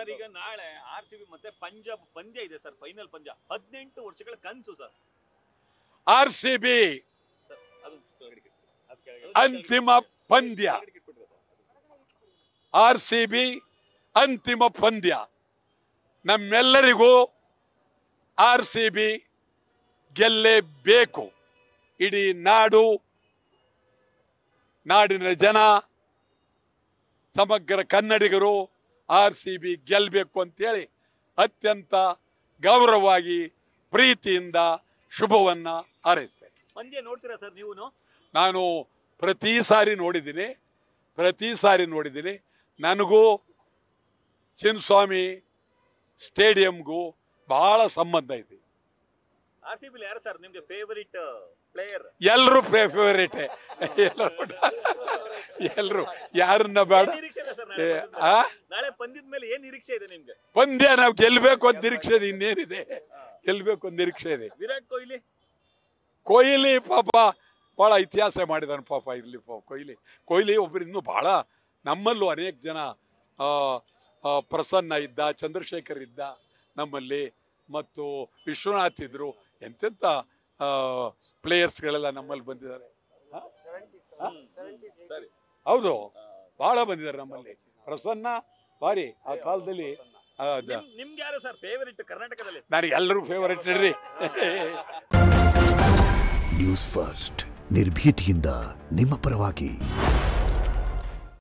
Sir ಈಗ ನಾಳೆ RCB ಮತ್ತೆ ಪಂಜಾಬ್ ಪಂದ್ಯ ಇದೆ ಸರ್, ಫೈನಲ್ ಪಂದ್ಯ. 18 ವರ್ಷಗಳ ಕನಸು ಸರ್. RCB ಅಂತಿಮ ಪಂದ್ಯ. RCB ಅಂತಿಮ ಪಂದ್ಯ. ನಮ್ಮೆಲ್ಲರಿಗೂ RCB ಗೆಲ್ಲೇಬೇಕು. ಇಡೀ ನಾಡು, ನಾಡಿನ ಜನ, ಸಮಗ್ರ ಕನ್ನಡಿಗರು RCB ಗೆಲ್ಲಬೇಕು ಅಂತೇಳಿ ಅತ್ಯಂತ ಗೌರವವಾಗಿ ಪ್ರೀತಿಯಿಂದ ಶುಭವನ್ನ ಹಾರೈಸ್ತೇನೆ. ಪಂದ್ಯ ನೋಡ್ತೀರಾ ಸರ್ ನೀವು? ನಾನು ಪ್ರತಿ ಸಾರಿ ನೋಡಿದ್ದೀನಿ. ನನಗೂ ಚಿನ್ನಸ್ವಾಮಿ ಸ್ಟೇಡಿಯಂಗೂ ಬಹಳ ಸಂಬಂಧ ಇದೆ. RCB ಯಾರು ಸರ್ ನಿಮ್ಗೆ ಫೇವರಿಟ್ ಪ್ಲೇಯರ್? ಎಲ್ಲರೂ ಫೇವರೇಟ್. ಎಲ್ಲರೂ ಯಾರನ್ನ ಬೇಡ. ನಾಳೆ ಪಂದ್ಯದ ಮೇಲೆ ಏನ್ ನಿರೀಕ್ಷೆ ಇದೆ ನಿಮ್ಗೆ? ಪಂದ್ಯ ನಾವು ಗೆಲ್ಬೇಕು ಅಂತ ನಿರೀಕ್ಷೆ ಇದೆ. ಇನ್ನೇನಿದೆ, ಗೆಲ್ಬೇಕು ಅಂತ ನಿರೀಕ್ಷೆ ಇದೆ. ವಿರಾಟ್ ಕೊಹ್ಲಿ ಪಾಪ ಬಹಳ ಇತಿಹಾಸ ಮಾಡಿದಾನೆ ಪಾಪ. ಇಲ್ಲಿ ಕೊಹ್ಲಿ ಒಬ್ರು ಇನ್ನೂ ಬಹಳ, ನಮ್ಮಲ್ಲೂ ಅನೇಕ ಜನ, ಪ್ರಸನ್ನ ಇದ್ದ, ಚಂದ್ರಶೇಖರ್ ಇದ್ದ ನಮ್ಮಲ್ಲಿ, ಮತ್ತು ವಿಶ್ವನಾಥ್ ಇದ್ರು. ಎಂತೆಂಥ ಪ್ಲೇಯರ್ಸ್ಗಳೆಲ್ಲ ನಮ್ಮಲ್ಲಿ ಬಂದಿದ್ದಾರೆ. ಹೌದು, ಬಹಳ ಬಂದಿದ್ದಾರೆ ನಮ್ಮಲ್ಲಿ. ಪ್ರಸನ್ನ ಭಾರಿ ಆ ಕಾಲದಲ್ಲಿ. ನಿಮ್ಗೆ ಯಾರು ಸರ್ ಫೇವರಿಟ್ ಕರ್ನಾಟಕದಲ್ಲಿ? ನನಗೆ ಎಲ್ಲರೂ ಫೇವರಿಟ್ ಇರ್ರಿ. ನ್ಯೂಸ್ ಫಸ್ಟ್, ನಿರ್ಭೀತಿಯಿಂದ ನಿಮ್ಮ ಪರವಾಗಿ.